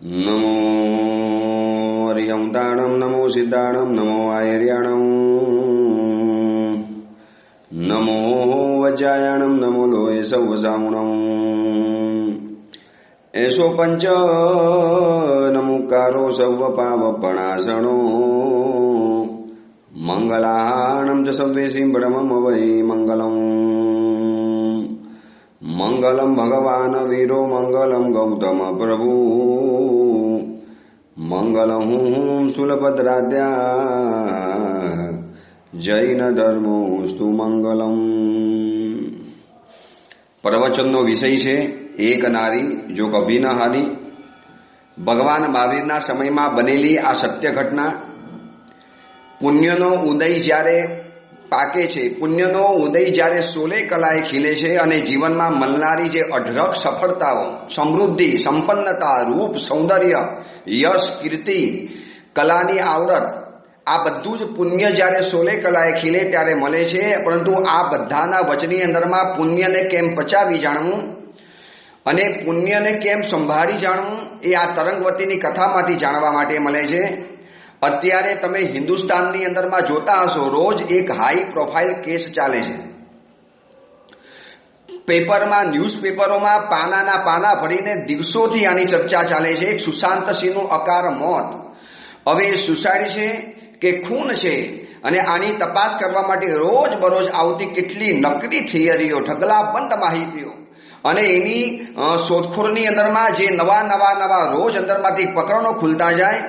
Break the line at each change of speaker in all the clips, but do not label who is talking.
નમો હરિયંતાણમ નમો સિદ્ધાણમ નમો આયર્યાણમ નમો વજ્રાયાણમ નમો લોહે સૌવસામુણમ એસો પંચ નમુકારો સૌવ પાવપણાસણો મંગલાણમ ચ સવ્વેસિં બ્રહ્મમ વૈ મંગલમ મંગલમ ભગવાન વીરો મંગલમ ગૌતમ પ્રભુ મંગલમ સુલભદ્રાદ્યા જૈન ધર્મોસ્તુ મંગલમ। પ્રવચનનો વિષય છે એક નારી જો કભી ન હારી। ભગવાન મહાવીરના સમયમાં બનેલી આ સત્ય ઘટના। પુણ્યનો ઉદય જ્યારે પાકે છે, પુણ્યનો ઉદય જ્યારે સોલે કલાએ ખીલે છે અને જીવનમાં મળનારી જે અઢળક સફળતાઓ, સમૃદ્ધિ, સંપન્નતા, રૂપ, સૌંદર્ય, યશ, કીર્તિ, કલાની આવડત, આ બધું જ પુણ્ય જ્યારે સોલે કલાએ ખીલે ત્યારે મળે છે। પરંતુ આ બધાના વચની અંદરમાં પુણ્યને કેમ પચાવી જાણવું અને પુણ્યને કેમ સંભાળી જાણવું એ આ તરંગવતીની કથામાંથી જાણવા માટે મળે છે। અત્યારે તમે હિન્દુસ્તાનની અંદરમાં જોતા હશો, રોજ એક હાઈ પ્રોફાઇલ કેસ ચાલે છે। પેપરમાં, ન્યૂઝપેપરોમાં પાનાના પાના ભરીને દિવસોથી આની ચર્ચા ચાલે છે। એક સુશાંત સિંહનું અકાર મોત, હવે એ સુસાઇડ છે કે ખૂન છે અને આની તપાસ કરવા માટે રોજ બરોજ આવતી કેટલી નકલી થિયરીઓ, ઢગલાબંધ માહિતીઓ અને એની શોધખોળની અંદરમાં જે નવા રોજ અંદરમાંથી પ્રકરણો ખુલતા જાય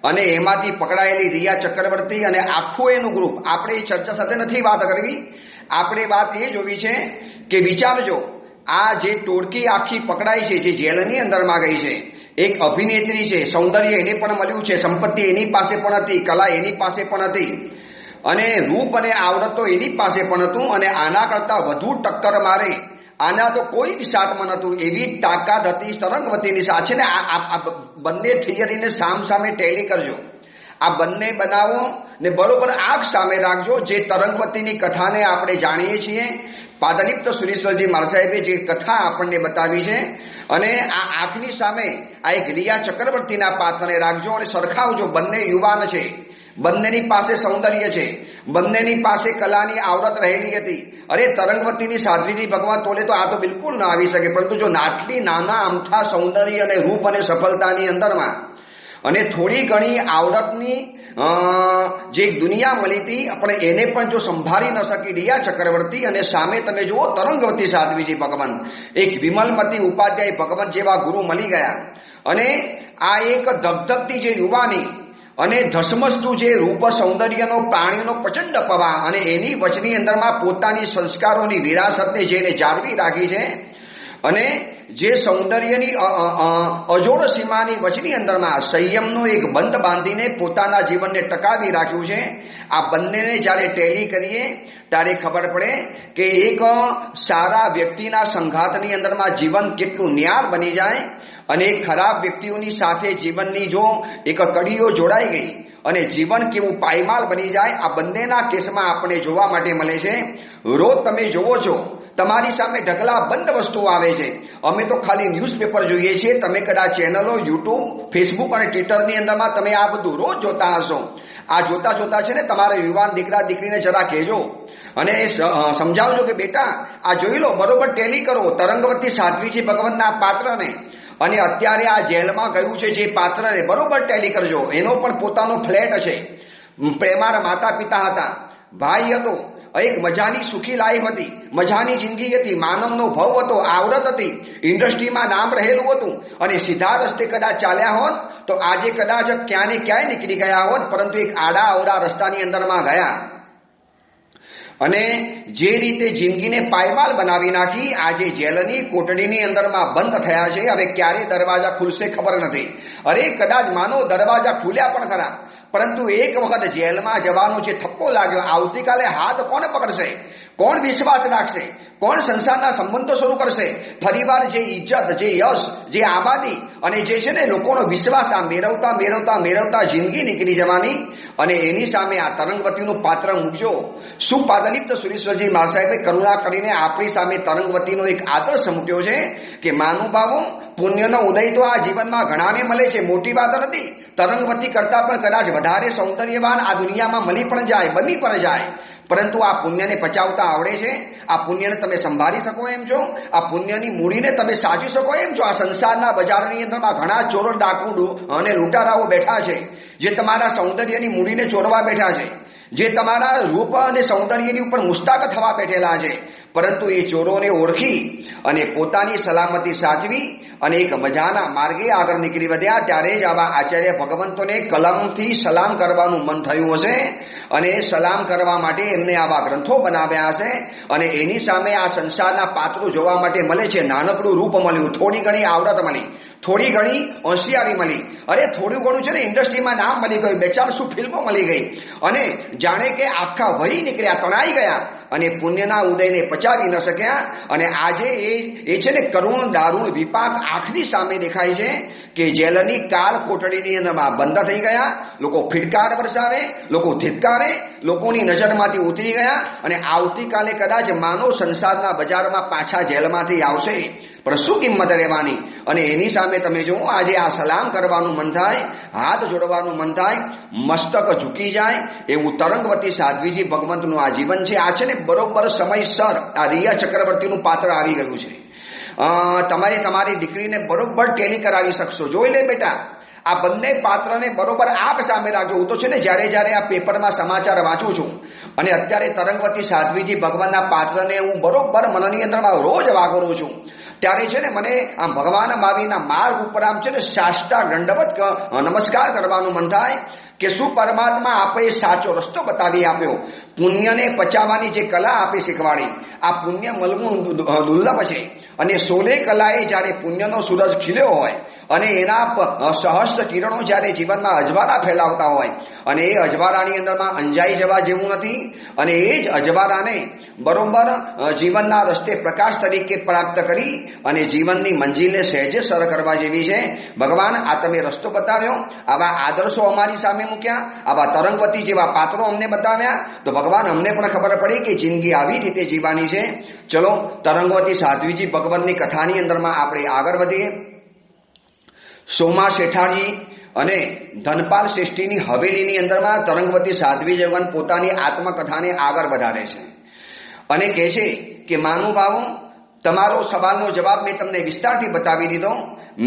અને એમાંથી પકડાયેલી રિયા ચક્રવર્તી અને આખું એનું ગ્રુપ। આપણે એ ચર્ચા સાથે નથી વાત કરવી, આપણે વાત એ જોવી છે કે વિચારજો, આ જે ટોળકી આખી પકડાઈ છે, જે જેલની અંદરમાં ગઈ છે, એક અભિનેત્રી છે, સૌંદર્ય એને પણ મળ્યું છે, સંપત્તિ એની પાસે પણ હતી, કલા એની પાસે પણ હતી અને રૂપ અને આવડત તો એની પાસે પણ હતું અને આના કરતાં વધુ ટક્કર મારે આના તો કોઈ જ સાથમાં નહોતું, એવી તાકાત હતી તરંગવતીની સાથે ને। આ બંને થિયરીને સામસામે ટેલી કરજો, આ બંને બનાવો ને બરોબર આંખ સામે રાખજો। જે તરંગવતીની કથાને આપણે જાણીએ છીએ, પાદલિપ્ત સુરેશ્વરજી મહારાજ સાહેબે જે કથા આપણને બતાવી છે અને આ આંખની સામે આ એક રિયા ચક્રવર્તીના પાત્રને રાખજો અને સરખાવજો। બંને યુવાન છે, બંનેની પાસે સૌંદર્ય છે, બંનેની પાસે કલાની આવડત રહેલી હતી। અરે તરંગવતીની સાધ્વીજી ભગવાન તોલે તો આ તો બિલકુલ ના આવી શકે, પરંતુ જો આટલી નાના અમથા સૌંદર્ય અને રૂપ અને સફળતાની અંદરમાં અને થોડી ઘણી આવડતની જે દુનિયા મળી હતી પણ એને પણ જો સંભાળી ન શકી રિયા ચક્રવર્તી, અને સામે તમે જુઓ તરંગવતી સાધ્વીજી ભગવાન, એક વિમલમતી ઉપાધ્યાય ભગવાન જેવા ગુરુ મળી ગયા અને આ એક ધગધગતી જે યુવાની અને ધસમસતું જે રૂપ સૌંદર્યનો પ્રાણીનો પ્રચંડ પ્રવાહ અને એની વચની અંદરમાં પોતાની સંસ્કારોની વિરાસતને જેને જાળવી રાખી છે અને જે સૌંદર્યની અજોડ સીમાની વચની અંદરમાં સંયમનો એક બંધ બાંધીને પોતાના જીવનને ટકાવી રાખ્યું છે। આ બંનેને જ્યારે ટેલી કરીએ ત્યારે ખબર પડે કે એક સારા વ્યક્તિના સંઘાતની અંદરમાં જીવન કેટલું ન્યાર બની જાય અને ખરાબ વ્યક્તિઓની સાથે જીવનની જો એક કડીઓ જોડાઈ ગઈ અને જીવન કેવું પાયમાલ બની જાય, આ બંનેના કેસમાં આપણે જોવા માટે મળે છે। રોજ તમે જોવો છો તમારી સામે ઢગલા બંધ વસ્તુઓ આવે છે। અમે તો ખાલી ન્યૂઝપેપર જોઈએ છીએ, તમે કદાચ ચેનલો, યુટ્યુબ, ફેસબુક અને ટ્વિટરની અંદરમાં તમે આ બધું રોજ જોતા હશો। આ જોતા છે ને તમારા યુવાન દીકરા દીકરીને જરા કહેજો અને સમજાવજો કે બેટા આ જોઈ લો, બરોબર ટેલી કરો તરંગવતી સાધ્વીજી ભગવાનના પાત્રને, અને અત્યારે આ જેલમાં ગયું છે જે પાત્રને બરોબર ટેલી કરજો। એનો પણ પોતાનો ફ્લેટ છે, પ્રેમાળ માતા પિતા હતા, ભાઈ હતો, એક મજાની સુખી લાઈફ હતી, મજાની જિંદગી હતી, માનવનો ભાવ હતો, આવડત હતી, ઇન્ડસ્ટ્રીમાં નામ રહેલું હતું અને સીધા રસ્તે કદાચ ચાલ્યા હોત તો આજે કદાચ ક્યાં ને ક્યાંય નીકળી ગયા હોત, પરંતુ એક આડા અવડા રસ્તાની અંદરમાં ગયા અને જે રીતે જિંદગીને પાયમાલ બનાવી નાખી, આજે જેલની કોટડીની અંદરમાં બંધ થયા છે। હવે ક્યારે દરવાજા ખુલશે ખબર નથી, અરે કદાચ માનો દરવાજા ખુલ્યા પણ ખરા, પરંતુ એક વખત જેલમાં જવાનો જે થપ્પો લાગ્યો, આવતીકાલે હાથ કોણ પકડશે? કોણ વિશ્વાસ રાખશે? કોણ સંસારના સંબંધો શરૂ કરશે? ફરીવાર જે ઇજ્જત, જે યશ, જે આબાદી અને જે છે ને લોકોનો વિશ્વાસ આ મેળવતા મેળવતા મેળવતા જિંદગી નીકળી જવાની. અને એની સામે આ તરંગવતીનું પાત્ર મૂકજો. સુપાદલિપ્ત સુરેશ્વરજી મહારાજ સાહેબે કરુણા કરીને આપણી સામે તરંગવતીનો એક આદર્શ મૂક્યો છે કે મહાનુભાવો, પુણ્યનો ઉદય તો આ જીવનમાં ઘણાને મળે છે, મોટી વાત નથી. તરંગવતી કરતા પણ કદાચ વધારે સૌંદર્યવાન આ દુનિયામાં મળી પણ જાય, બની પણ જાય. પરંતુ આ પુણ્યને પચાવતા આવડે છે? આ પુણ્યને તમે સંભાળી શકો એમ છો? આ પુણ્યની મૂડીને તમે સાચી શકો એમ છો? આ સંસારના બજારની અંદરમાં ઘણા ચોરો, ડાકુ અને લૂંટારાઓ બેઠા છે, જે તમારા સૌંદર્યની મૂડીને ચોરવા બેઠા છે, જે તમારા રૂપ અને સૌંદર્યની ઉપર મુસ્તાક થવા બેઠેલા છે. પરંતુ એ ચોરોને ઓળખી અને પોતાની સલામતી સાચવી અને એક મજાના માર્ગે આગળ નીકળી વધ્યા. ત્યારે જ આવા આચાર્ય ભગવંતોને કલમથી સલામ કરવાનું મન થયું હશે અને સલામ કરવા માટે એમને આવા ગ્રંથો બનાવ્યા હશે. અને એની સામે આ સંસારના પાત્રો જોવા માટે મળે છે. નાનકડું રૂપ મળ્યું, થોડી ઘણી આવડત મળી, થોડી ઘણી હોશિયારી મળી, અરે થોડું ઘણું છે ને ઇન્ડસ્ટ્રીમાં નામ મળી ગયું, 2-4 ફિલ્મો મળી ગઈ અને જાણે કે આખા વહી નીકળ્યા, તણાઈ ગયા અને પુણ્યના ઉદયને પચાવી ન શક્યા. અને આજે એ છે ને કરુણ દારૂણ વિપાક આંખની સામે દેખાય છે કે જેલની કાર કોટડીની અંદરમાં બંધ થઈ ગયા. લોકો ફિટકાર વરસાવે, લોકો ધિક્કારે, લોકોની નજરમાંથી ઉતરી ગયા અને આવતીકાલે કદાચ માનવ સંસારના બજારમાં પાછા જેલમાંથી આવશે, પણ શું કિંમત રહેવાની? અને એની સામે તમે જુઓ, આજે આ સલામ કરવાનું મન થાય, હાથ જોડવાનું મન થાય, મસ્તક ઝૂકી જાય એવું તરંગવતી સાધ્વીજી ભગવંતનું આ જીવન છે. આ છે ને બરોબર સમયસર આ રિયા ચક્રવર્તીનું પાત્ર આવી ગયું છે. તમારી દીકરીને બરોબર ટેલી કરાવી શકશો. જોઈ લે બેટા, આ બંને પાત્રને બરોબર આપ સામે રાખજો. હું તો છે ને જ્યારે આ પેપરમાં સમાચાર વાંચું છું અને અત્યારે તરંગવતી સાધ્વીજી ભગવાનના પાત્રને હું બરોબર મનની અંદરમાં રોજ વાગોરું છું, ત્યારે છે ને મને આમ ભગવાન મહાવીરના માર્ગ ઉપર આમ છે ને સાષ્ટા દંડવત નમસ્કાર કરવાનું મન થાય કે શું પરમાત્મા આપે સાચો રસ્તો બતાવી આપ્યો. પુણ્યને પચાવવાની જે કલા આપે શીખવાડી, આ પુણ્ય મળવું દુર્લભ છે. અને 16 કલાએ જ્યારે પુણ્યનો સૂરજ ખીલ્યો હોય અને એના સહસ્ત્ર કિરણો જ્યારે જીવનમાં અજવાળા ફેલાવતા હોય અને એ અજવાળાની અંદરમાં અંજાઈ જવા જેવું નથી. અને એ જ અજવાળાને બરોબર જીવનના રસ્તે પ્રકાશ તરીકે પ્રાપ્ત કરી અને જીવનની મંજિલને સહેજે સર કરવા જેવી છે. ભગવાન, આ તમે રસ્તો બતાવ્યો, આવા આદર્શો અમારી સામે મૂક્યા, આવા તરંગવતી જેવા પાત્રો અમને બતાવ્યા, તો ભગવાન અમને પણ ખબર પડી કે જિંદગી આવી રીતે જીવવાની છે. ચલો તરંગવતી સાધ્વીજી ભગવંતની કથાની અંદરમાં આપણે આગળ વધીએ. સોમા શેઠાણી અને ધનપાલ શ્રેષ્ઠીની હવેલીની અંદરમાં તરંગવતી સાધ્વી ભગવાન પોતાની આત્મકથાને આગળ વધારે છે અને કહે છે કે મહાનુભાવો, તમારો સવાલનો જવાબ મેં તમને વિસ્તારથી બતાવી દીધો.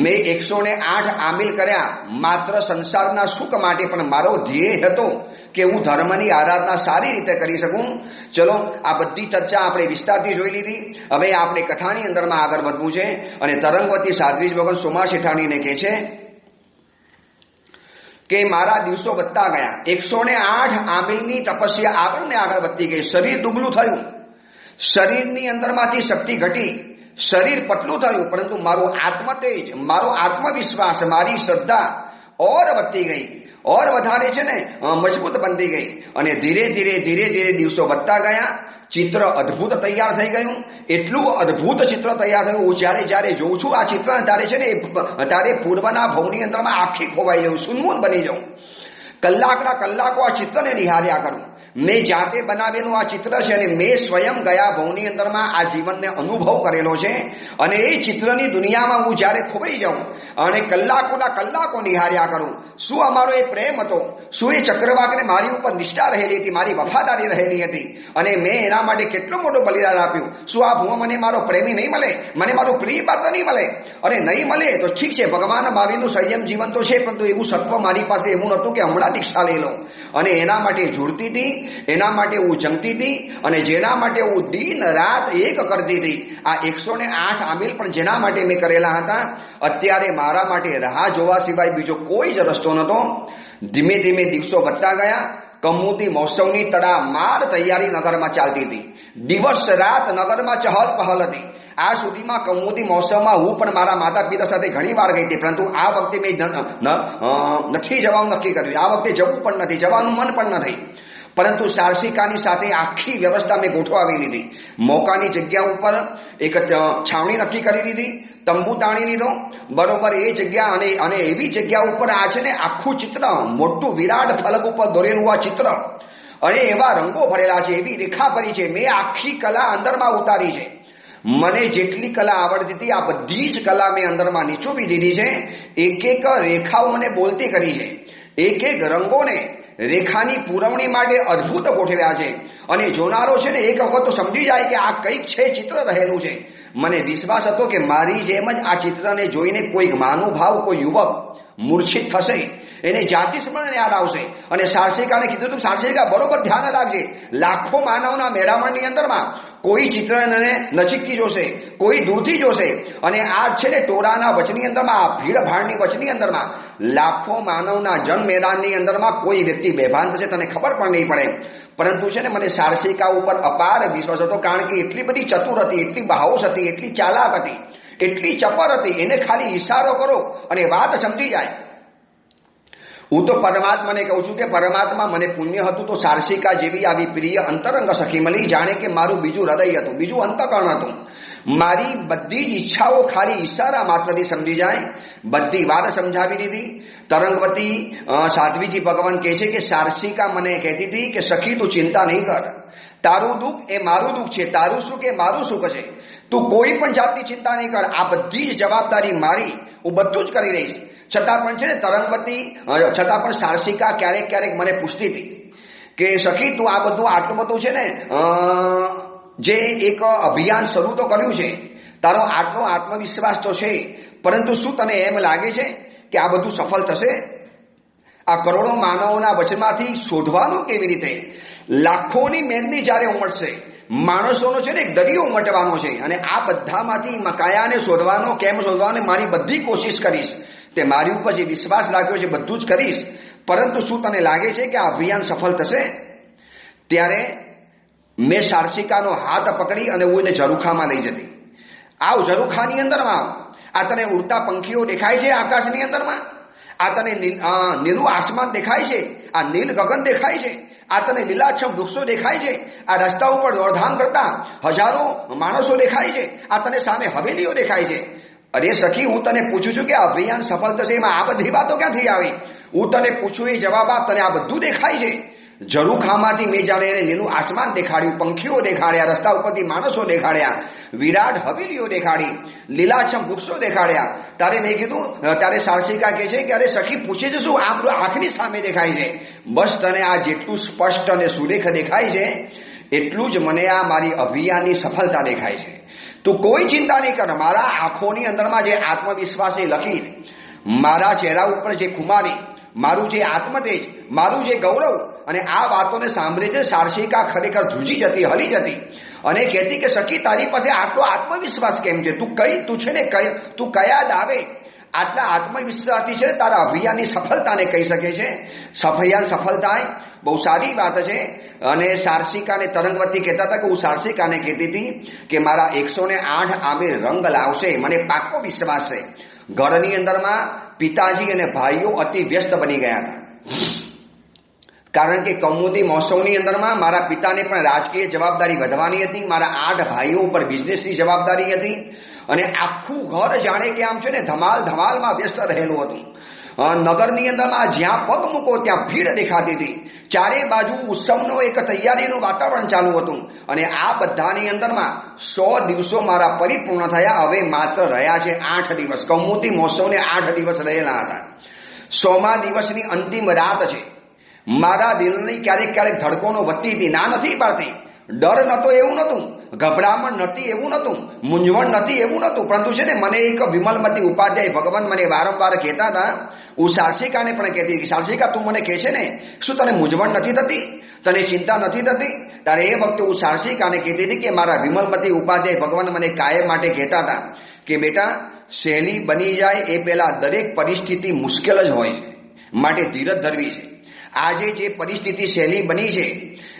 મેં 108 આમિલ કર્યા માત્ર સંસારના સુખ માટે, પણ મારો ધ્યેય હતો કે હું ધર્મની આરાધના સારી રીતે કરી શકું. ચલો, આ બધી ચર્ચા આપણે વિસ્તારથી જોઈ લીધી. હવે આપણે કથાની અંદરમાં આગળ વધવું છે. અને તરંગવતી સાધ્વીજ ભગવાન સોમા શેઠાણીને કહે છે કે મારા દિવસો વધતા ગયા, 108 આમિલની તપસ્યા આગળ ને આગળ વધતી ગઈ. શરીર દુબળું થયું, શરીરની અંદરમાંથી શક્તિ ઘટી, શરીર પતલું થયું, પરંતુ મારું આત્મતેજ, મારો આત્મવિશ્વાસ, મારી શ્રદ્ધા ઓર વધતી ગઈ, ઓર વધારે છે ને મજબૂત બનતી ગઈ. અને ધીરે ધીરે દિવસો વધતા ગયા. ચિત્ર અદ્ભુત તૈયાર થઈ ગયું. એટલું અદ્ભુત ચિત્ર તૈયાર થયું, હું જ્યારે જોઉં છું આ ચિત્ર, ત્યારે છે ને ત્યારે પૂર્વના ભવની અંદરમાં આખી ખોવાઈ જવું, સુનમૂન બની જાઉં. કલાકના કલાકો આ ચિત્રને નિહાળ્યા કરું. મેં જાતે બનાવેલું આ ચિત્ર છે અને મેં સ્વયં ગયા ભવની અંદરમાં આ જીવનને અનુભવ કરેલો છે. અને એ ચિત્રની દુનિયામાં હું જ્યારે ખોવાઈ જાઉં અને કલાકોના કલાકો નિહાળ્યા કરું, શું અમારો એ પ્રેમ હતો, શું એ ચક્રવાકને મારી ઉપર નિષ્ઠા રહેલી હતી, મારી વફાદારી રહેલી હતી અને મેં એના માટે કેટલું મોટું બલિદાન આપ્યું. શું આ ભૂમાં મને મારો પ્રેમી નહીં મળે, મને મારું પ્રિય પાત્ર નહીં મળે? અરે નહીં મળે તો ઠીક છે, ભગવાન મહાવીરનું સંયમ જીવન તો છે, પરંતુ એવું સત્વ મારી પાસે એવું નહોતું કે હમણાં દીક્ષા લઈ લઉં. અને એના માટે ઝૂરતી હતી, એના માટે હું જંગતી હતી અને જેના માટે હું દિન રાત એક કરતી હતી. આ 108 આમિલ પણ જેના માટે મેં કરેલા હતા, અત્યારે મારા માટે રાહ જોવા સિવાય બીજો કોઈ જ રસ્તો નહોતો. ધીમે ધીમે દિવસો વધતા ગયા. કમુદી મહોત્સવની તડામાર તૈયારી નગરમાં ચાલતી હતી. દિવસ રાત નગરમાં ચહલ પહલ હતી. આ સુધીમાં કૌમુદી મહોત્સવમાં હું પણ મારા માતા પિતા સાથે ઘણી વાર ગઈ હતી, પરંતુ આ વખતે મેં નથી જવાનું નક્કી કર્યું. આ વખતે જવું પણ નથી, જવાનું મન પણ નથી. પરંતુ સારસિકાની સાથે આખી વ્યવસ્થા મેં ગોઠવાવી લીધી. મોકાની જગ્યા ઉપર એક છાવણી નક્કી કરી લીધી, તંબુ તાણી લીધો બરોબર એ જગ્યા, અને એવી જગ્યા ઉપર આ છે ને આખું ચિત્ર, મોટું વિરાટ ફલક ઉપર દોરેલું આ ચિત્ર, અને એવા રંગો ભરેલા છે, એવી રેખા ભરી છે. મેં આખી કલા અંદરમાં ઉતારી છે. મને જેટલી કલા આવડતી હતી આ બધી જ કલા મેં અંદરમાં નીચોવી દીધી છે. એક એક રેખાઓ મને બોલતી કરી છે. એક એક રંગોને રેખાની પૂરવણી માટે અદ્ભુત ગોઠવ્યા છે. અને જોનારો છે ને એક વખત તો સમજી જાય કે આ કંઈક છે, ચિત્ર રહેલું છે. મને વિશ્વાસ હતો કે મારી જેમ જ આ ચિત્રને જોઈને કોઈક મહાનુભાવ, કોઈ યુવક મૂર્છિત થશે, એને જાતિ સ્મરણ યાદ આવશે. અને સારસિકાને કીધું હતું, સારસિકા બરોબર ધ્યાન રાખજે, લાખો માનવના મેળામણની અંદરમાં કોઈ ચિત્રને નજીકથી જોશે, કોઈ દૂરથી જોશે, અને આ છે ને ટોળાના વચની અંદરમાં, આ ભીડભાડની વચની અંદરમાં, લાખો માનવના જન મેદાનની અંદરમાં કોઈ વ્યક્તિ બેભાન થશે, તને ખબર પણ નહીં પડે. પરંતુ છે ને મને સારસિકા ઉપર અપાર વિશ્વાસ હતો, કારણ કે એટલી બધી ચતુર હતી, એટલી બાહોશ હતી, એટલી ચાલાક હતી, એટલી ચપર હતી. એને ખાલી ઈશારો કરો અને વાત સમજી જાય. હું તો પરમાત્માને કહું છું કે પરમાત્મા મને પુણ્ય હતું તો સારસિકા જેવી આવી પ્રિય અંતરંગ સખી મળી, જાણે કે મારું બીજું હૃદય હતું, બીજું અંતકરણ હતું. મારી બધી જ ઈચ્છાઓ ખાલી ઈશારા માત્રથી સમજી જાય. બધી વાત સમજાવી દીધી. તરંગવતી સાધ્વીજી ભગવાન કહે છે કે સારસિકા મને કહેતી હતી કે સખી તું ચિંતા નહીં કર, તારું દુઃખ એ મારું દુઃખ છે, તારું સુખ એ મારું સુખ છે, તું કોઈ પણ જાતની ચિંતા નહીં કર, આ બધી જ જવાબદારી મારી, હું બધું જ કરી રહીશ. છતાં પણ છે ને તરંગવતી, છતાં પણ સારસિકા ક્યારેક ક્યારેક મને પૂછતી હતી કે સખી તું આ બધું આટલું બધું છે ને જે એક અભિયાન શરૂ તો કર્યું છે, તારો આટલો આત્મવિશ્વાસ તો છે, પરંતુ શું તને એમ લાગે છે કે આ બધું સફળ થશે? આ કરોડો માનવોના વચનમાંથી શોધવાનું કેવી રીતે? લાખોની મેદની જ્યારે ઉમટશે, માણસોનો છે ને એક દરિયો ઉમટવાનો છે, અને આ બધામાંથી કાયાને શોધવાનો, કેમ શોધવાનો, મારી બધી કોશિશ કરીશ. તે મારી ઉપર જે વિશ્વાસ રાખ્યો છે બધું જ કરીશ, પરંતુ શું તને લાગે છે કે આ અભિયાન સફળ થશે? ત્યારે મેં સારસિકાનો હાથ પકડી અને હું એને ઝરૂખામાં લઈ જતી. આવ ઝરૂખાની અંદરમાં, આ તને ઉડતા પંખીઓ દેખાય છે આકાશની અંદરમાં, આ તને નીલું આસમાન દેખાય છે, આ નીલ ગગન દેખાય છે, આ તને લીલાછમ વૃક્ષો દેખાય છે, આ રસ્તા ઉપર દોડધામ કરતા હજારો માણસો દેખાય છે, આ તને સામે હવેલીઓ દેખાય છે. અરે સખી, હું તને પૂછું છું કે અભિયાન સફળ થશે, એમાં આ બધી વાતો ક્યાંથી આવી? હું તને પૂછું એ જવાબ આપ. તને આ બધું દેખાય છે. ઝરૂખામાંથી મેં જાણે એને લીલું આસમાન દેખાડ્યું, પંખીઓ દેખાડ્યા, રસ્તા ઉપરથી માણસો દેખાડ્યા, વિરાટ હવેલીઓ દેખાડી, લીલાછમ વૃક્ષો દેખાડ્યા. તારે મેં કીધું, ત્યારે સારસિકા કહે છે કે અરે સખી પૂછે છે શું, આ બધું આંખની સામે દેખાય છે. બસ તને આ જેટલું સ્પષ્ટ અને સુરેખ દેખાય છે એટલું જ મને આ મારી અભિયાનની સફળતા દેખાય છે. તું કોઈ ચિંતા નહીં કર. મારા આંખોની અંદરમાં જે આત્મવિશ્વાસની લકીર, મારા ચહેરા ઉપર જે ખુમારી, મારું જે આત્મતેજ, મારું જે ગૌરવ, અને આ વાતોને સાંભળે છે સારસિકા ખરેખર ધ્રુજી જતી, હલી જતી, અને કહેતી કે સખી તારી પાસે આટલો આત્મવિશ્વાસ કેમ છે? તું છે ને તું કયા દાવે આટલા આત્મવિશ્વાસથી છે તારા અભિયાનની સફળતાને કહી શકે છે? અભિયાન સફળ થાય બહુ સારી વાત છે. અને સારસિકાને તરંગવતી કહેતા હતા કે હું સારસિકાને કહેતી હતી કે મારા 108 આમેર રંગ લાવશે, મને પાક્કો વિશ્વાસ છે. ઘરની અંદરમાં પિતાજી અને ભાઈઓ અતિ વ્યસ્ત બની ગયા હતા, કારણ કે કૌમુદી મહોત્સવની અંદરમાં મારા પિતાને પણ રાજકીય જવાબદારી વધવાની હતી, મારા 8 ભાઈઓ ઉપર બિઝનેસની જવાબદારી હતી, અને આખું ઘર જાણે કે આમ છે ને ધમાલમાં વ્યસ્ત રહેલું હતું. નગરની અંદરમાં જ્યાં પગ મૂકો ત્યાં ભીડ દેખાતી હતી. ચારે બાજુ ઉત્સવનો એક તૈયારીનું વાતાવરણ ચાલુ હતું. અને આ બધાની અંદરમાં 100 દિવસો મારા પરિપૂર્ણ થયા. હવે માત્ર રહ્યા છે 8 દિવસ. કૌમુદી મહોત્સવને 8 દિવસ રહેલા હતા. 100મા દિવસની અંતિમ રાત છે. મારા દિલની ક્યારેક ક્યારેક ધડકોનો વધતી હતી, ના નથી પાડતી. ડર નહોતો એવું નહોતું, ગભરામણ નથી એવું નહોતું, મૂંઝવણ નથી એવું નહોતું, પરંતુ છે ને મને એક વિમલમતી ઉપાધ્યાય ભગવાન મને વારંવાર કહેતા હતા. હું સારસિકાને પણ કહેતી હતી, સારસિકા તું મને કહે છે ને, શું તને મૂંઝવણ નથી થતી, તને ચિંતા નથી થતી? ત્યારે એ વખતે હું સારસિકાને કહેતી હતી કે મારા વિમલમતી ઉપાધ્યાય ભગવાન મને કાયમ માટે કહેતા હતા કે બેટા, સહેલી બની જાય એ પહેલા દરેક પરિસ્થિતિ મુશ્કેલ જ હોય છે, માટે ધીરજ ધરવી છે. આજે જે પરિસ્થિતિ સહેલી બની છે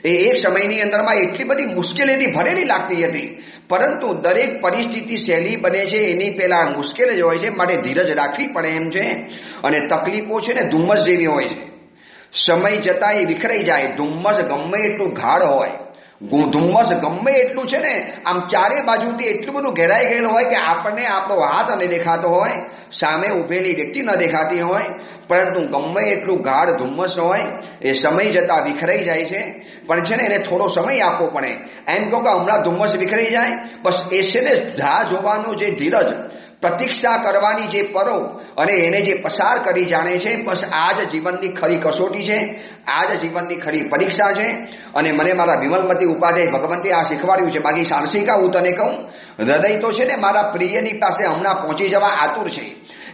એ એક સમયની અંદરમાં એટલી બધી મુશ્કેલીથી ભરેલી લાગતી હતી, પરંતુ દરેક પરિસ્થિતિ સહેલી બને છે એની પહેલા મુશ્કેલ જ હોય છે, માટે ધીરજ રાખવી પડે એમ છે. અને તકલીફો છે ને ધુમ્મસ જેવી હોય છે. સમય જતા એ વિખરાઈ જાય. ધુમ્મસ ગમે એટલું ગાઢ હોય, ધુમ્મસ ગમે એટલું છે ને આમ ચારે બાજુથી એટલું બધું ઘેરાઈ ગયેલું હોય કે આપણને આપણો હાથ ન દેખાતો હોય, સામે ઉભેલી વ્યક્તિ ન દેખાતી હોય, પરંતુ ગમે એટલું ગાઢ ધુમ્મસ હોય એ સમય જતા વિખરાઈ જાય છે. પણ છે ને એને થોડો સમય આપવો પડે. એમ કહો કે હમણાં ધુમ્મસ વિખરાઈ જાય, બસ એ છે ને રાહ જોવાનું જે ધીરજ, પ્રતીક્ષા કરવાની જે પરો અને એને જે પસાર કરી જાણે છે, બસ આ જ જીવનની ખરી કસોટી છે, આ જ જીવનની ખરી પરીક્ષા છે. અને મને મારા વિમલમતી ઉપાધ્યાય ભગવંતે આ શીખવાડ્યું છે. બાકી સારસિકા હું તને કહું, હૃદય તો છે ને મારા પ્રિયની પાસે હમણાં પહોંચી જવા આતુર છે,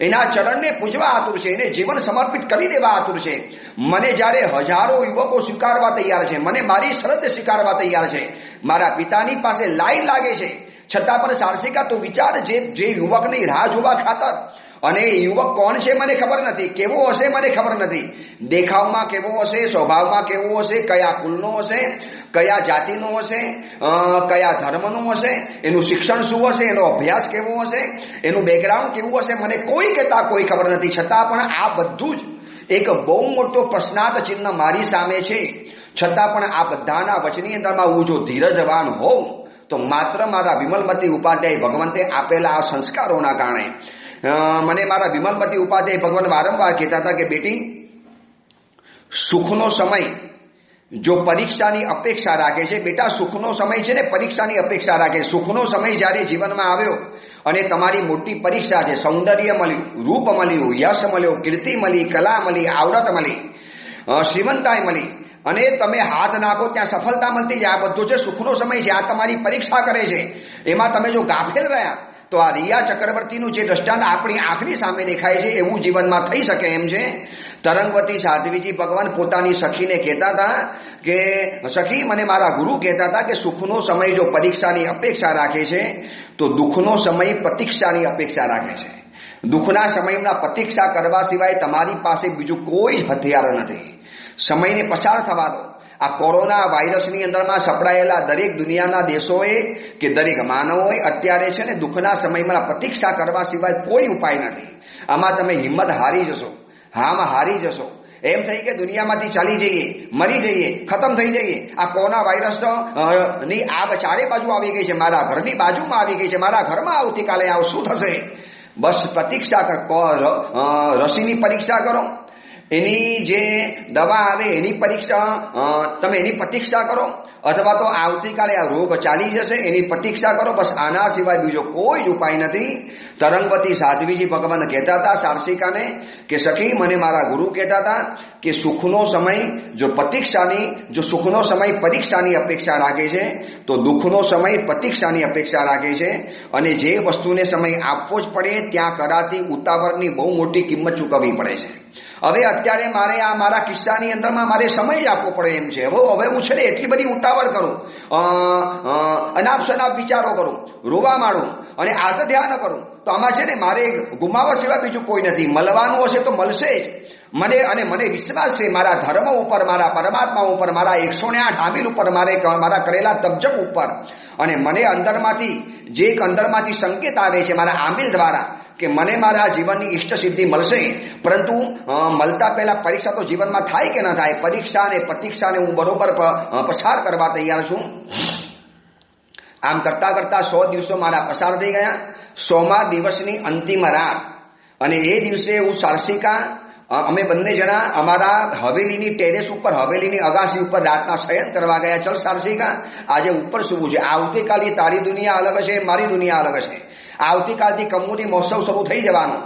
એના ચરણને પૂજવા આતુર છે, એને જીવન સમર્પિત કરી દેવા આતુર છે. મને જ્યારે હજારો યુવકો સ્વીકારવા તૈયાર છે, મને મારી શરત સ્વીકારવા તૈયાર છે, મારા પિતાની પાસે લાઈન લાગે છે, છતાં પણ સારસિકા તો વિચાર, જે યુવકની રાહ જોવા ખાતર, અને એ યુવક કોણ છે મને ખબર નથી, કેવો હશે મને ખબર નથી, દેખાવમાં કેવો હશે, સ્વભાવમાં કેવો હશે, કયા કુલનો હશે, કયા જાતિનો હશે, કયા ધર્મનો હશે, એનું શિક્ષણ શું હશે, એનો અભ્યાસ કેવો હશે, એનું બેકગ્રાઉન્ડ કેવું હશે, મને કોઈ કહેતા કોઈ ખબર નથી. છતાં પણ આ બધું જ એક બહુ મોટો પ્રશ્નાર્થ ચિહ્ન મારી સામે છે. છતાં પણ આ બધાના વચની અંદરમાં હું જો ધીરજવાન હોઉં તો માત્ર મારા વિમલમતી ઉપાધ્યાય ભગવંતે આપેલા આ સંસ્કારોના કારણે. મને મારા વિમલમતી ઉપાધ્યાય ભગવાન વારંવાર કહેતા હતા કે બેટી, સુખનો સમય જો પરીક્ષાની અપેક્ષા રાખે છે, બેટા સુખનો સમય છે ને પરીક્ષાની અપેક્ષા રાખે. સુખનો સમય જ્યારે જીવનમાં આવ્યો અને તમારી મોટી પરીક્ષા છે, સૌંદર્ય મળ્યું, રૂપ મળ્યું, યશ મળ્યો, કીર્તિ મળી, કલા મળી, આવડત મળી, શ્રીમંતાઈ મળી, અને તમે હાથ નાખો ત્યાં સફળતા મળતી જાય. આ બધું છે સુખનો સમય છે, આ તમારી પરીક્ષા કરે છે. એમાં તમે જો ગાફેલ રહ્યા તો આ રિયા ચક્રવર્તીનું જે દ્રષ્ટાંત આપણી આંખની સામે દેખાય છે એવું જીવનમાં થઈ શકે એમ છે. તરંગવતી સાધ્વીજી ભગવાન પોતાની સખીને કહેતા હતા કે સખી, મને મારા ગુરુ કહેતા હતા કે સુખનો સમય જો પરીક્ષાની અપેક્ષા રાખે છે તો દુઃખનો સમય પ્રતીક્ષાની અપેક્ષા રાખે છે. દુઃખના સમયમાં પ્રતીક્ષા કરવા સિવાય તમારી પાસે બીજું કોઈ જ હથિયાર નથી. સમયને પસાર થવા દો. આ કોરોના વાયરસની અંદરમાં સપડાયેલા દરેક દુનિયાના દેશોએ કે દરેક માનવોએ અત્યારે છે ને દુઃખના સમયમાં પ્રતીક્ષા કરવા સિવાય કોઈ ઉપાય નથી. આમાં તમે હિંમત હારી જશો, હામાં હારી જશો, એમ થઈ કે દુનિયામાંથી ચાલી જઈએ, મરી જઈએ, ખતમ થઈ જઈએ. આ કોરોના વાયરસ ની આગ ચારે બાજુ આવી ગઈ છે, મારા ઘરની બાજુમાં આવી ગઈ છે, મારા ઘરમાં આવતીકાલે આવ શું થશે? બસ પ્રતીક્ષા કરો, રસીની પરીક્ષા કરો, એની જે દવા આવે એની પરીક્ષા, તમે એની પ્રતીક્ષા કરો, અથવા તો આવતીકાલે આ રોગ ચાલી જશે એની પ્રતીક્ષા કરો. બસ આના સિવાય બીજો કોઈ જ ઉપાય નથી. તરંગવતી સાધ્વીજી ભગવાન કહેતા હતા સારસિકાને કે સખી, મને મારા ગુરુ કહેતા હતા કે સુખનો સમય જો સુખનો સમય પરીક્ષાની અપેક્ષા રાખે છે તો દુઃખનો સમય પ્રતીક્ષાની અપેક્ષા રાખે છે. અને જે વસ્તુને સમય આપવો જ પડે ત્યાં કરાતી ઉતાવળની બહુ મોટી કિંમત ચૂકવવી પડે છે. હવે અત્યારે મારે આ મારા કિસ્સાની અંદરમાં મારે સમય જ આપવો પડે એમ છે. હવે હું છે ને એટલી બધી ઉતાવળ કરું, અનાપ શનાપ વિચારો કરું, રોવા માંડું અને આર્ત ધ્યાન કરું તો આમાં છે ને મારે ગુમાવવા સિવાય બીજું કોઈ નથી. મળવાનું હશે તો મળશે જ. મને વિશ્વાસ છે મારા ધર્મ ઉપર, મારા પરમાત્મા ઉપર, મારા 108 આમિલ ઉપર, મારા કરેલા તપજપ ઉપર. અને મને અંદરમાંથી સંકેત આવે છે મારા આમિલ દ્વારા કે મને મારા જીવનની ઈષ્ટ સિદ્ધિ મળશે. પરંતુ મળતા પહેલા પરીક્ષા તો જીવનમાં થાય કે ન થાય, પરીક્ષા અને પ્રતીક્ષાને હું બરોબર પસાર કરવા તૈયાર છું. આમ કરતા કરતા 100 દિવસો મારા પસાર થઈ ગયા. 100મા દિવસની અંતિમ રાત, અને એ દિવસે હું સારસિકા, અમે બંને જણા અમારા હવેલીની ટેરેસ ઉપર, હવેલીની અગાસી ઉપર રાતના શયન કરવા ગયા. ચલ સારસિકા, આજે ઉપર સૂવું છે. આવતીકાલની તારી દુનિયા અલગ છે, મારી દુનિયા અલગ છે. આવતીકાલથી કમૂરી મહોત્સવ શરૂ થઈ જવાનો.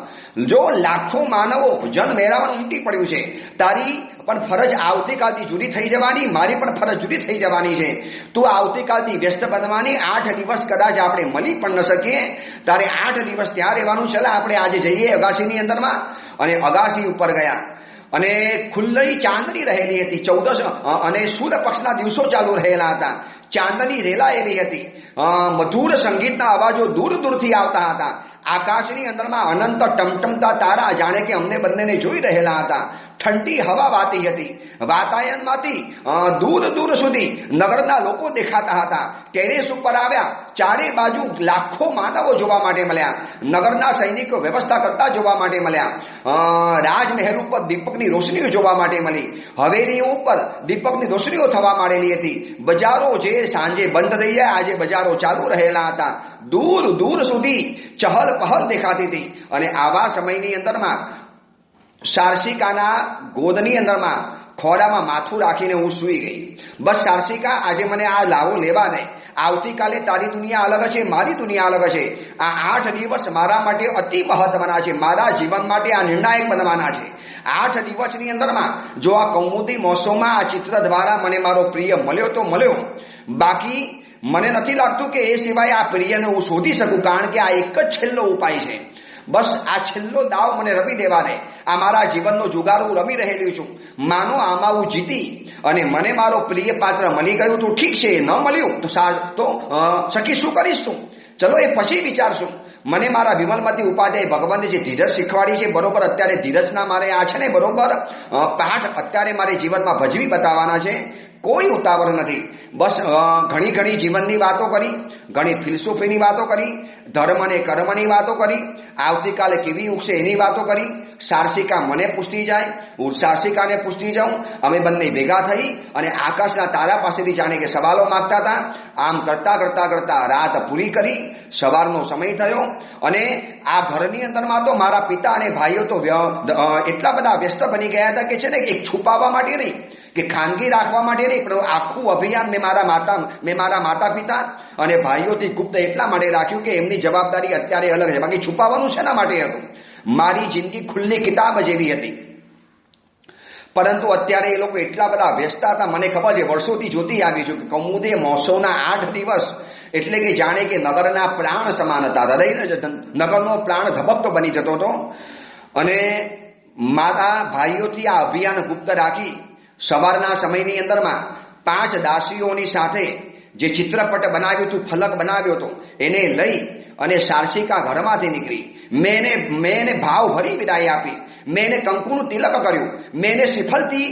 જો લાખો માનવો જન મેળવવાનું ઉમટી પડ્યું છે, તારી પણ ફરજ આવતીકાલથી જુદી થઈ જવાની, મારી પણ ફરજ જુદી થઈ જવાની છે. તું આવતીકાલથી વ્યસ્ત બનવાની. 8 દિવસ કદાચ આપણે મળી પણ ન શકીએ, તારે 8 દિવસ ત્યાં રહેવાનું. ચાલે આપણે આજે જઈએ અગાસીની અંદરમાં. અને અગાસી ઉપર ગયા અને ખુલ્લી ચાંદની રહેલી હતી. 14 અને સુદ પક્ષના દિવસો ચાલુ રહેલા હતા. ચાંદની રેલાયેલી હતી. મધુર સંગીતના અવાજો દૂર દૂરથી આવતા હતા. આકાશની અંદરમાં અનંત ટમટમતા તારા જાણે કે અમને બંનેને જોઈ રહેલા હતા. ઠંડી હવા વાતી હતી. વાતાયનમાંથી દૂર દૂર સુધી નગરના લોકો દેખાતા હતા. ટેરેસ ઉપર આવ્યા, ચારે બાજુ લાખો માનવો જોવા માટે મળ્યા. નગરના સૈનિકો વ્યવસ્થા કરતા જોવા માટે મળ્યા. રાજમહેલ ઉપર દીપકની રોશનીઓ જોવા માટે મળી. હવેલીઓ ઉપર દીપકની રોશનીઓ થવા માંડેલી હતી. બજારો જે સાંજે બંધ થઈ જાય, આજે બજારો ચાલુ રહેલા હતા. દૂર દૂર સુધી ચહલ પહલ દેખાતી હતી. અને આવા સમયની અંદરમાં સારસિકાના ગોદની અંદરમાં ખોડામાં માથું રાખીને હું સૂઈ ગઈ. બસ સારસિકા, આજે મને આ લાવો લેવા દે. આવતીકાલે તારી દુનિયા અલગ છે, મારી દુનિયા અલગ છે. આ 8 દિવસ મારા માટે અતિ મહત્વના છે, મારા જીવન માટે આ નિર્ણાયક બનવાના છે. 8 દિવસની અંદરમાં જો આ કૌમુદી મહોત્સવમાં આ ચિત્ર દ્વારા મને મારો પ્રિય મળ્યો તો મળ્યો, બાકી મને નથી લાગતું કે એ સિવાય આ પ્રિયને હું શોધી શકું, કારણ કે આ એક જ છેલ્લો ઉપાય છે. બસ આ છેલ્લો દાવ મને રમી દેવા દે. આ મારા જીવનનો જુગાર હું રમી રહેલી છું. માનો આમાં હું જીતી અને મને મારો પ્રિય પાત્ર મળી ગયું તો ઠીક છે, ન મળ્યું તો સખી શું કરીશ તું? ચલો એ પછી વિચારશું. મને મારા વિમલમતી ઉપાધ્યાય ભગવાને જે ધીરજ શીખવાડી છે, બરોબર અત્યારે ધીરજના મારે આ છે ને બરોબર પાઠ અત્યારે મારે જીવનમાં ભજવી બતાવવાના છે. કોઈ ઉતાવળ નથી. બસ ઘણી ઘણી જીવનની વાતો કરી, ઘણી ફિલસૂફીની વાતો કરી, ધર્મ અને કર્મની વાતો કરી, આવતીકાલે કેવી ઉગશે એની વાતો કરી. સારસિકા મને પૂછતી જાય, હું સારસિકાને પૂછતી જાઉં. અમે બંને ભેગા થઈ અને આકાશના તારા પાસેથી જાણે કે સવાલો માંગતા હતા. આમ કરતા કરતા કરતા રાત પૂરી કરી. સવારનો સમય થયો અને આ ઘરની અંદરમાં તો મારા પિતા અને ભાઈઓ તો એટલા બધા વ્યસ્ત બની ગયા હતા કે છે ને એક છુપાવવા માટે નહીં કે ખાનગી રાખવા માટે નહીં, પણ આખું અભિયાન મેં મારા માતા પિતા અને ભાઈઓથી ગુપ્ત એટલા માટે રાખ્યું કે એમની જવાબદારી અત્યારે અલગ છે. બાકી છુપાવવાનું શેના માટે હતું? મારી જિંદગી ખુલ્લી કિતાબ જેવી હતી. પરંતુ અત્યારે એ લોકો એટલા બધા વ્યસ્ત હતા. મને ખબર છે, વર્ષોથી જોતી આવી છું કે કૌમુદી મહોત્સવના 8 દિવસ એટલે કે જાણે કે નગરના પ્રાણ સમાન હતા. હૃદય નગરનો પ્રાણ ધબકતો બની જતો હતો. અને મારા ભાઈઓથી આ અભિયાન ગુપ્ત રાખી સવારના સમયની અંદરમાં 5 દાસીઓની સાથે જે ચિત્રપટ બનાવ્યું હતું, ફલક બનાવ્યો હતો, એને લઈ અને સારસિકા ઘરમાંથી નીકળી. મેં એને ભાવ ભરી વિદાય આપી. મેં એને કંકુનું તિલક કર્યું. મેં એને શ્રીફળથી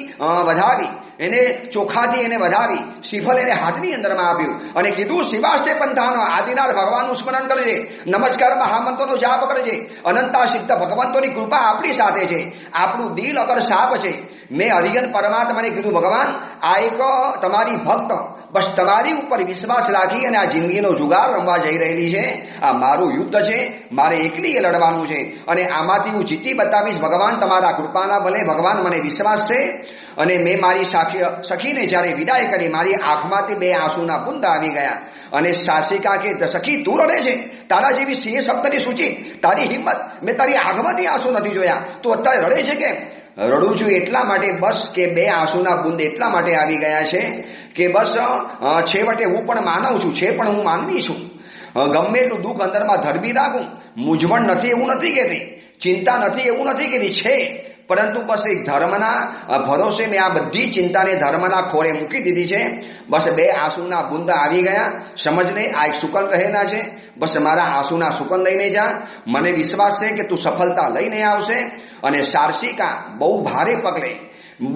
વધાવી, એને ચોખાથી એને વધાવી. શ્રીફળ એને હાથની અંદરમાં આપ્યું અને કીધું, શિવાસ્તે પંથાનો આદિનાથ ભગવાનનું સ્મરણ કરજે, નમસ્કાર મહામંત્રનો જાપ કરજે. અનંતા સિદ્ધ ભગવંતોની કૃપા આપણી સાથે છે. આપણું દિલ અગર સાપ છે. મેં હરિયન પરમાત્માને કીધું, ભગવાન આ એક તમારી ભક્ત બસ તમારી ઉપર વિશ્વાસ રાખી અને આ જિંદગીનો જુગાર રમવા જઈ રહેલી છે. આ મારું યુદ્ધ છે, મારે એકલીએ લડવાનું છે અને આમાંથી હું જીતી બતાવીશ. ભગવાન તમારા કૃપાના બલે, ભગવાન મને વિશ્વાસ છે. અને મેં મારી સખીને જ્યારે વિદાય કરી, મારી આંખમાંથી 2 આંસુના બુંદ આવી ગયા. અને સારસિકા કે સખી તું રડે છે? તારા જેવી સિંહ શબ્દની સૂચિ, તારી હિંમત, મેં તારી આંખમાંથી આંસુ નથી જોયા, તું અત્યારે રડે છે કેમ? રડું છું એટલા માટે બસ કે 2 આંસુના બુંદ એટલા માટે આવી ગયા છે કે બસ છેવટે હું પણ માનવ છું, છે પણ હું માનવી છું. ગમે એટલું દુઃખ અંદરમાં ધરબી રાખું, મૂંઝવણ નથી એવું નથી કહેતી, ચિંતા નથી એવું નથી કહેતી, છે. પરંતુ બસ એક ધર્મના ભરોસે મેં આ બધી ચિંતાને ધર્મના ખોળે મૂકી દીધી છે. બસ 2 આંસુના બુંદ આવી ગયા. સમજને આ એક સુકન રહેલા છે. બસ મારા આંસુના સુકન લઈને જા. મને વિશ્વાસ છે કે તું સફળતા લઈને આવશે. અને સારસિકા બહુ ભારે પગલે,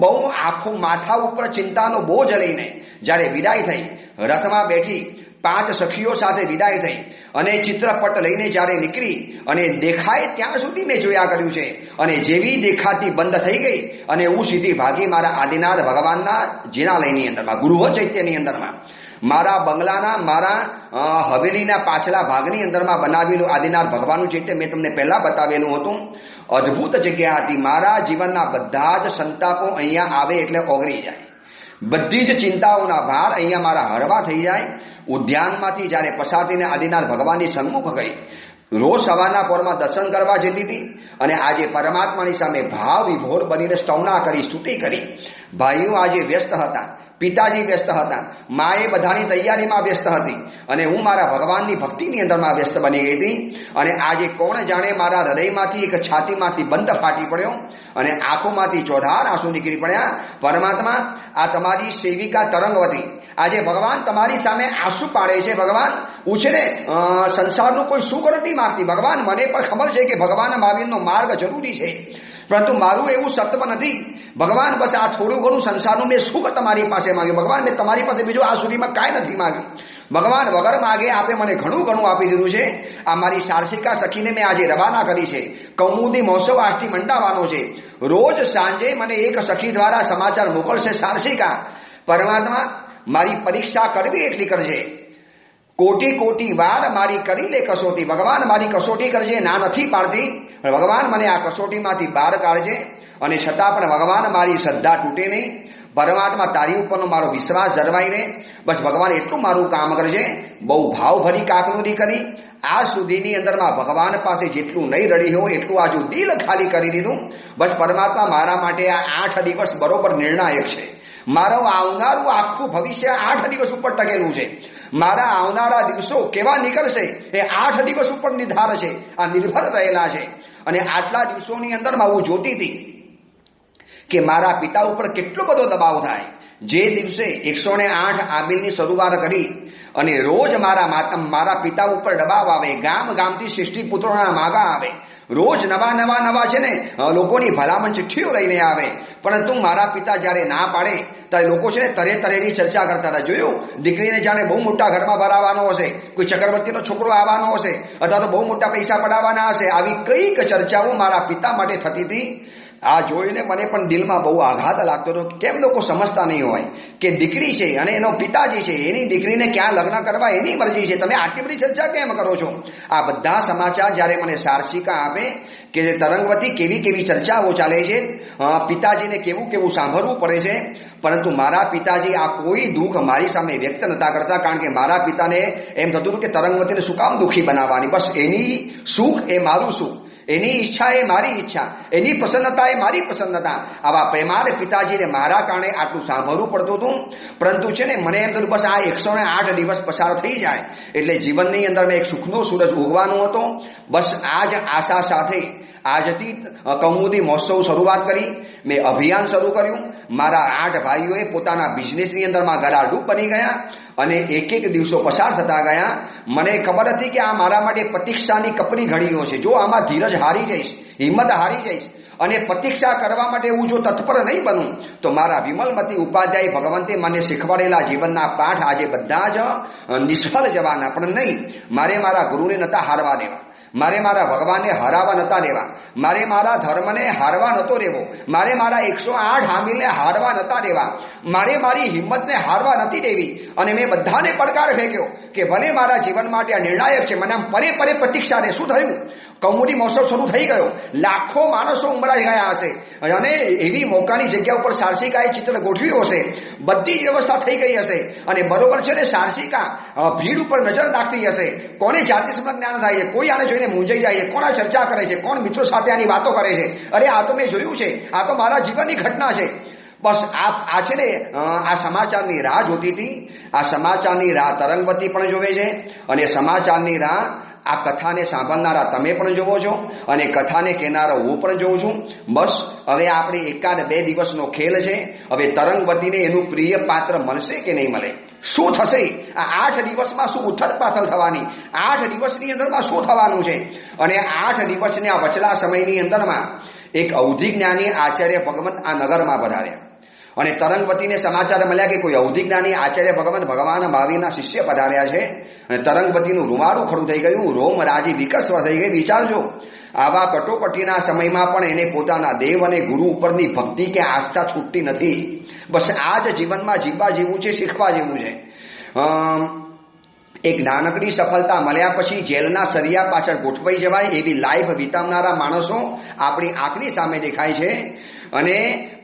બહુ આખું માથા ઉપર ચિંતાનો બોજ લઈને જ્યારે વિદાય થઈ, રથમાં બેઠી 5 સખીઓ સાથે વિદાય થઈ અને ચિત્રપટ લઈને જ્યારે નીકળી અને દેખાય ત્યાં સુધી મેં જોયા કર્યું છે. અને જેવી દેખાતી બંધ થઈ ગઈ અને હું સીધી ભાગી મારા આદિનાથ ભગવાનના જીનાલયની અંદરમાં, ગૃહ ચૈત્યની અંદરમાં, મારા બંગલાના, મારા હવેલીના પાછલા ભાગની અંદરમાં બનાવેલું આદિનાથ ભગવાનનું ચૈત્ય મેં તમને પહેલા બતાવેલું હતું. અદ્ભુત જગ્યા હતી. મારા જીવનના બધા જ સંતાપો અહીંયા આવે એટલે ઓગળી જાય. બધી જ ચિંતાઓના ભાર અહીંયા મારા હળવા થઈ જાય. ઉદ્યાનમાંથી જ્યારે પસાર થઈને આદિનાથ ભગવાનની સન્મુખ ગઈ, રોજ સવારના પોરમાં દર્શન કરવા જતી હતી અને આજે પરમાત્માની સામે ભાવ વિભોર બનીને સ્તવના કરી, સ્તુતિ કરી. ભાઈઓ આજે વ્યસ્ત હતા, પિતાજી વ્યસ્ત હતા, માએ બધાની તૈયારીમાં વ્યસ્ત હતી અને હું મારા ભગવાનની ભક્તિની અંદરમાં વ્યસ્ત બની ગઈ હતી. અને આજે કોણ જાણે મારા હૃદયમાંથી એક છાતીમાંથી બંધ ફાટી પડ્યો અને આંખોમાંથી ચોધાર આંસુ નીકળી પડ્યા. પરમાત્મા, આ તમારી સેવિકા તરંગવતી આજે ભગવાન તમારી સામે આંસુ પાડે છે. ભગવાન હું છે ને સંસારનું કોઈ સુખ નથી માંગતી. ભગવાન મને પણ ખબર છે કે ભગવાન મહાવીરનો માર્ગ જરૂરી છે, પરંતુ મારું એવું સત્વ નથી. ભગવાન બસ આ થોડું ઘણું સંસારનું મેં સુખ તમારી પાસે માંગ્યું. ભગવાન મેં તમારી પાસે બીજું આ સુધીમાં કાંઈ નથી માંગ્યું. ભગવાન વગર માગે આપે મને ઘણું ઘણું આપી દીધું છે. આ મારી સારસિકા સખીને મેં આજે રવાના કરી છે. કૌમુદી મહોત્સવ આજથી મંડાવવાનો છે. રોજ સાંજે મને એક સખી દ્વારા સમાચાર મોકલશે, સારસિકા પરમાત્મા મારી પરીક્ષા કરવી એટલી કરજે, કોટી કોટી વાર મારી કરી લે કસોટી. ભગવાન મારી કસોટી કરજે, ના નથી પાડતી. ભગવાન મને આ કસોટીમાંથી બહાર કાઢજે. અને છતાં પણ ભગવાન મારી શ્રદ્ધા તૂટે નહીં. પરમાત્મા તારી ઉપરનો મારો વિશ્વાસ જળવાઈ રહે. બસ ભગવાન એટલું મારું કામ કરજે. બહુ ભાવભરી કાકનુદી કરી. આજ સુધીની અંદરમાં ભગવાન પાસે જેટલું નહીં રડી હોય એટલું આજુ દિલ ખાલી કરી દીધું. બસ પરમાત્મા મારા માટે આ 8 દિવસ બરોબર નિર્ણાયક છે. મારું આવનારું આખું ભવિષ્ય 8 દિવસ ઉપર ટકેલું છે. મારા આવનારા દિવસો કેવા નીકળશે એ 8 દિવસ ઉપર નિર્ધાર છે, આ નિર્ભર રહેલા છે. અને આટલા દિવસોની અંદરમાં હું જોતી હતી કે મારા પિતા ઉપર કેટલો બધો દબાવ થાય. જે દિવસે 108 આબિલની શરૂઆત કરી અને રોજ મારા પિતા ઉપર દબાવ આવે, ગામ ગામથી 60 પુત્રોના માગા આવે, રોજ નવા છે ને લોકોની ભલામણ ચિઠ્ઠીઓ લઈને આવે. પરંતુ મારા પિતા જ્યારે ના પાડે ત્યારે લોકો છે ને તરેની ચર્ચા કરતા હતા. જોયું, દીકરીને જાણે બહુ મોટા ઘરમાં ભરાવાનો હશે, કોઈ ચક્રવર્તીનો છોકરો આવવાનો હશે, અથવા તો બહુ મોટા પૈસા પડાવવાના હશે. આવી કઈક ચર્ચાઓ મારા પિતા માટે થતી હતી. આ જોઈને મને પણ દિલમાં બહુ આઘાત લાગતો હતો. કેમ લોકો સમજતા નહીં હોય કે દીકરી છે અને એનો પિતાજી છે, એની દીકરીને ક્યાં લગ્ન કરવા એની મરજી છે, તમે આટલી બધી ચર્ચા કેમ કરો છો? આ બધા સમાચાર જ્યારે મને સારસિકા આપે કે તરંગવતી કેવી ચર્ચાઓ ચાલે છે, પિતાજીને કેવું સાંભળવું પડે છે. પરંતુ મારા પિતાજી આ કોઈ દુઃખ મારી સામે વ્યક્ત નતા કરતા, કારણ કે મારા પિતાને એમ થતું હતું કે તરંગવતીને શું કામ દુઃખી બનાવવાની. બસ એની સુખ એ મારું સુખ, એની ઈચ્છા એ મારી ઈચ્છા, એની પ્રસન્નતા એ મારી પ્રસન્નતા. આવા પ્રેમાળ પિતાજીને મારા કારણે આટલું સાંભળવું પડતું હતું. પરંતુ છે ને મને એમ થતું બસ આ 108 દિવસ પસાર થઈ જાય એટલે જીવનની અંદર મેં એક સુખનો સૂરજ ઉગવાનો હતો. બસ આ જ આશા સાથે આજથી કૌમુદી મહોત્સવ શરૂઆત કરી. મેં અભિયાન શરૂ કર્યું. મારા 8 ભાઈઓએ પોતાના બિઝનેસની અંદરમાં ગળાડૂબ બની ગયા અને એક દિવસો પસાર થતા ગયા. મને ખબર હતી કે આ મારા માટે પ્રતીક્ષાની કપરી ઘડીઓ છે. જો આમાં ધીરજ હારી જઈશ, હિંમત હારી જઈશ અને પ્રતીક્ષા કરવા માટે હું જો તત્પર નહીં બનું તો મારા વિમલમતી ઉપાધ્યાય ભગવંતે મને શીખવાડેલા જીવનના પાઠ આજે બધા જ નિષ્ફળ જવાના. પણ નહીં, મારે મારા ગુરુને નતા હારવા દેવા, મારે મારા ભગવાનને હરાવા નતા દેવા, મારે મારા ધર્મને હારવા નતો દેવો, મારે મારા 108 હામિલને હારવા નતા દેવા, મારે મારી હિંમતને હારવા નથી દેવી. અને મેં બધાને પડકાર ફેંક્યો કે ભલે મારા જીવન માટે આ નિર્ણાયક છે, મને આમ પરે પ્રતીક્ષા ને. શું થયું? કૌમુદી મહોત્સવ શરૂ થઈ ગયો. લાખો માણસો ઉમરાઈ ગયા હશે અને એવી મોકાની જગ્યા ઉપર સારસિકાએ ચિત્ર ગોઠવ્યું હશે, બધી જ વ્યવસ્થા થઈ ગઈ હશે. અને બરોબર છે ને, સારસિકા ભીડ ઉપર નજર નાખતી હશે. કોને જાતિ સમજ જ્ઞાન થાય છે, કોઈ આને જોઈને મૂંઝાઈ જાય છે, કોણ ચર્ચા કરે છે, કોણ મિત્રો સાથે આની વાતો કરે છે. અરે આ તો મેં જોયું છે, આ તો મારા જીવનની ઘટના છે. બસ આ છે ને આ સમાચારની રાહ જોતી હતી. આ સમાચારની રાહ તરંગવતી પણ જોવે છે અને સમાચારની રાહ આ કથાને સાંભળનારા તમે પણ જોવો છો અને કથાને કહેનારો હું પણ જોઉં છું. બસ હવે આપણે 1-2 દિવસનો ખેલ છે. હવે તરંગવતીને એનું પ્રિય પાત્ર મળશે કે નહીં મળે? શું થશે આ 8 દિવસમાં? શું ઉથલ પાથલ થવાની? 8 દિવસની અંદરમાં શું થવાનું છે? અને 8 દિવસની આ વચલા સમયની અંદરમાં એક અવધિ જ્ઞાની આચાર્ય ભગવંત આ નગરમાં પધાર્યા અને તરંગવતીને સમાચાર મળ્યા કે કોઈ અવધિ જ્ઞાની આચાર્ય ભગવાન મહાવીરના શિષ્ય પધાર્યા છે. અને તરંગવતીનું રૂમાળું ખડું થઈ ગયું, રોમ રાજી વિકસવા થઈ ગઈ. વિચારજો, આવા કટોકટીના સમયમાં પણ એને પોતાના દેવ અને ગુરુ ઉપરની ભક્તિ કે આસ્થા છૂટતી નથી. બસ આ જ જીવનમાં જીવવા જેવું છે, શીખવા જેવું છે. એક નાનકડી સફળતા મળ્યા પછી જેલના સરિયા પાછળ ગોઠવાઈ જવાય એવી લાઈફ વિતાવનારા માણસો આપણી આંખની સામે દેખાય છે. અને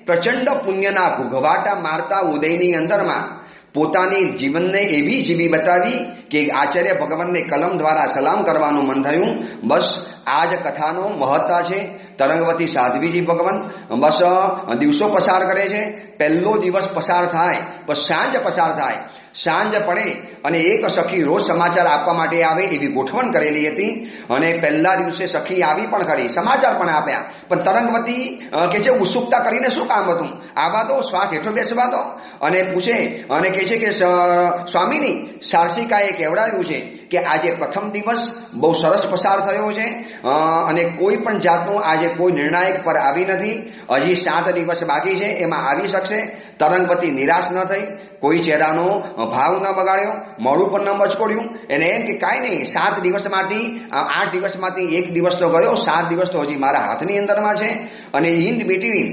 પ્રચંડ પુણ્યના ભૂગવાટા મારતા ઉદયની અંદરમાં પોતાની જીવનને એવી જીવી બતાવી કે આચાર્ય ભગવાનને કલમ દ્વારા સલામ કરવાનું મન થયું. બસ આ જ કથાનો મહત્વ છે. તરંગવતી સાધ્વીજી ભગવાન બસ દિવસો પસાર કરે છે. પહેલો દિવસ પસાર થાય, પછી સાંજ પસાર થાય. સાંજ પડે અને એક સખી રોજ સમાચાર આપવા માટે આવે એવી ગોઠવણ કરેલી હતી. અને પહેલા દિવસે સખી આવી પણ ખરી, સમાચાર પણ આપ્યા. પણ તરંગવતી કે છે ઉત્સુકતા કરીને શું કામ હતું? આવા દો, શ્વાસ હેઠળ બેસવા દો. અને પૂછે અને કહે છે કે સ્વામીની સારસિકાએ કહેવડાવ્યું છે કે આજે પ્રથમ દિવસ બહુ સરસ પસાર થયો છે અને કોઈ પણ જાતનું આજે કોઈ નિર્ણાયક પર આવી નથી. હજી 7 દિવસ બાકી છે, એમાં આવી શકશે. તરંગવતી નિરાશ ન થઈ, કોઈ ચહેરાનો ભાવ ન બગાડ્યો, મોડું પણ ન મચકોડ્યું. એને એમ કે કાંઈ નહીં, 7 દિવસમાંથી 8 દિવસમાંથી 1 દિવસ તો ગયો, 7 દિવસ તો હજી મારા હાથની અંદરમાં છે. અને ઇન બિટવીન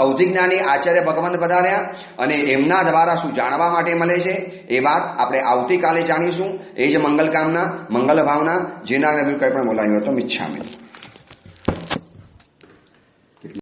અવધિજ્ઞાની આચાર્ય ભગવાન પધાર્યા અને એમના દ્વારા શું જાણવા માટે મળે છે એ વાત આપણે આવતીકાલે જાણીશું. એ જ મંગલ કામના, મંગલ ભાવના. જેના કંઈ પણ બોલાયું હોય તો મિચ્છામી.